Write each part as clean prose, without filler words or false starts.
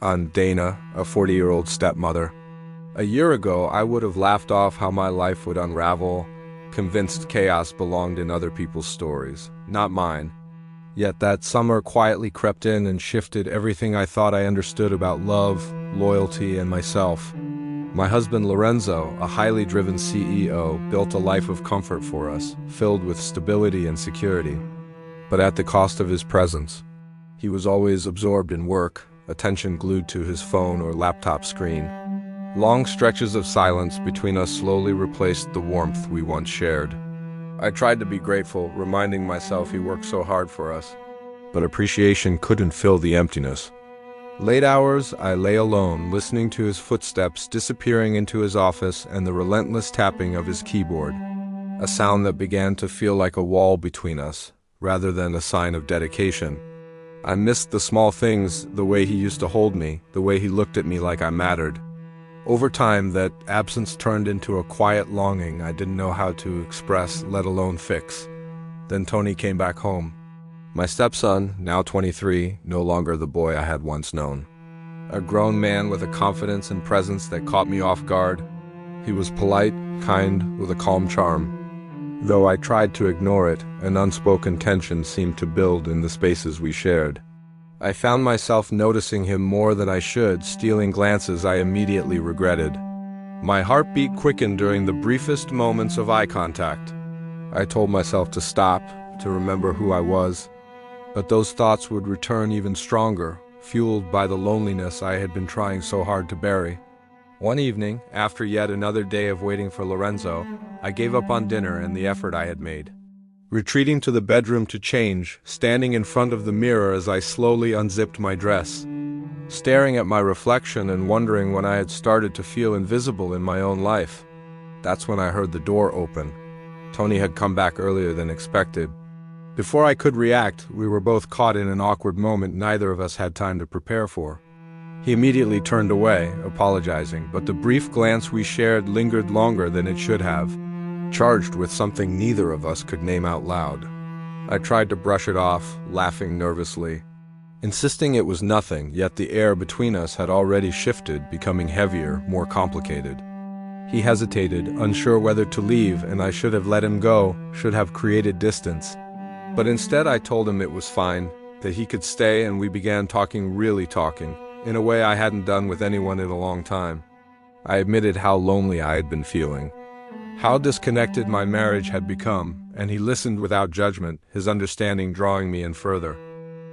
on Dana, a 40-year-old stepmother. A year ago, I would have laughed off how my life would unravel, convinced chaos belonged in other people's stories, not mine. Yet that summer quietly crept in and shifted everything I thought I understood about love, loyalty, and myself. My husband Lorenzo, a highly driven CEO, built a life of comfort for us, filled with stability and security, but at the cost of his presence. He was always absorbed in work, attention glued to his phone or laptop screen. Long stretches of silence between us slowly replaced the warmth we once shared. I tried to be grateful, reminding myself he worked so hard for us, but appreciation couldn't fill the emptiness. Late hours, I lay alone, listening to his footsteps disappearing into his office and the relentless tapping of his keyboard, a sound that began to feel like a wall between us, rather than a sign of dedication. I missed the small things, the way he used to hold me, the way he looked at me like I mattered. Over time, that absence turned into a quiet longing I didn't know how to express, let alone fix. Then Tony came back home. My stepson, now 23, no longer the boy I had once known. A grown man with a confidence and presence that caught me off guard. He was polite, kind, with a calm charm. Though I tried to ignore it, an unspoken tension seemed to build in the spaces we shared. I found myself noticing him more than I should, stealing glances I immediately regretted. My heartbeat quickened during the briefest moments of eye contact. I told myself to stop, to remember who I was. But those thoughts would return even stronger, fueled by the loneliness I had been trying so hard to bury. One evening, after yet another day of waiting for Lorenzo, I gave up on dinner and the effort I had made. Retreating to the bedroom to change, standing in front of the mirror as I slowly unzipped my dress, staring at my reflection and wondering when I had started to feel invisible in my own life. That's when I heard the door open. Tony had come back earlier than expected. Before I could react, we were both caught in an awkward moment neither of us had time to prepare for. He immediately turned away, apologizing, but the brief glance we shared lingered longer than it should have, charged with something neither of us could name out loud. I tried to brush it off, laughing nervously, insisting it was nothing, yet the air between us had already shifted, becoming heavier, more complicated. He hesitated, unsure whether to leave, and I should have let him go, should have created distance. But instead I told him it was fine, that he could stay, and we began talking, really talking, in a way I hadn't done with anyone in a long time. I admitted how lonely I had been feeling, how disconnected my marriage had become, and he listened without judgment, his understanding drawing me in further.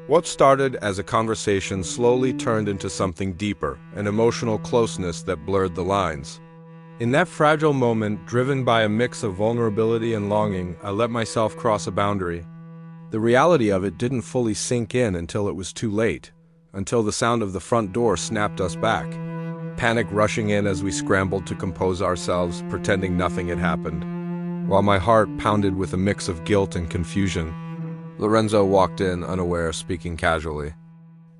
What started as a conversation slowly turned into something deeper, an emotional closeness that blurred the lines. In that fragile moment, driven by a mix of vulnerability and longing, I let myself cross a boundary. The reality of it didn't fully sink in until it was too late, until the sound of the front door snapped us back, panic rushing in as we scrambled to compose ourselves, pretending nothing had happened. While my heart pounded with a mix of guilt and confusion, Lorenzo walked in, unaware, speaking casually.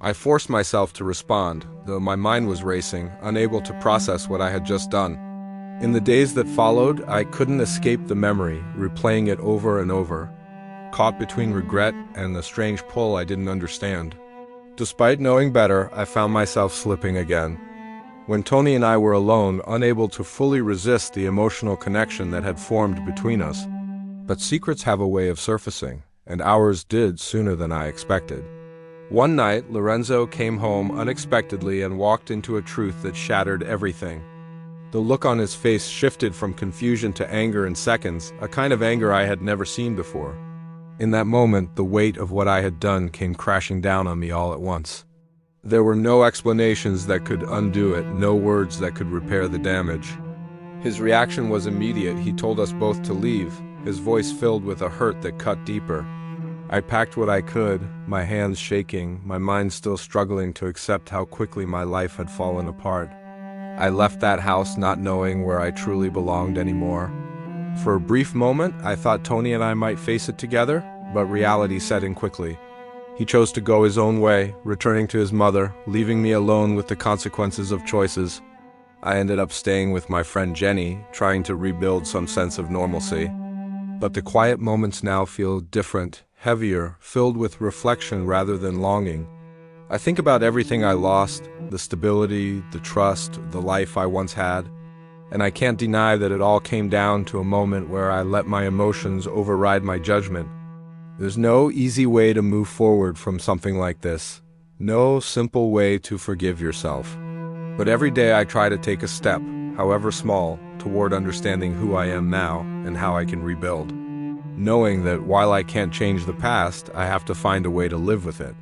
I forced myself to respond, though my mind was racing, unable to process what I had just done. In the days that followed, I couldn't escape the memory, replaying it over and over, caught between regret and the strange pull I didn't understand. Despite knowing better, I found myself slipping again. When Tony and I were alone, unable to fully resist the emotional connection that had formed between us. But secrets have a way of surfacing, and ours did sooner than I expected. One night, Lorenzo came home unexpectedly and walked into a truth that shattered everything. The look on his face shifted from confusion to anger in seconds, a kind of anger I had never seen before. In that moment, the weight of what I had done came crashing down on me all at once. There were no explanations that could undo it, no words that could repair the damage. His reaction was immediate. He told us both to leave, his voice filled with a hurt that cut deeper. I packed what I could, my hands shaking, my mind still struggling to accept how quickly my life had fallen apart. I left that house not knowing where I truly belonged anymore. For a brief moment, I thought Tony and I might face it together, but reality set in quickly. He chose to go his own way, returning to his mother, leaving me alone with the consequences of choices. I ended up staying with my friend Jenny, trying to rebuild some sense of normalcy. But the quiet moments now feel different, heavier, filled with reflection rather than longing. I think about everything I lost, the stability, the trust, the life I once had, and I can't deny that it all came down to a moment where I let my emotions override my judgment. There's no easy way to move forward from something like this, no simple way to forgive yourself. But every day I try to take a step, however small, toward understanding who I am now and how I can rebuild. Knowing that while I can't change the past, I have to find a way to live with it.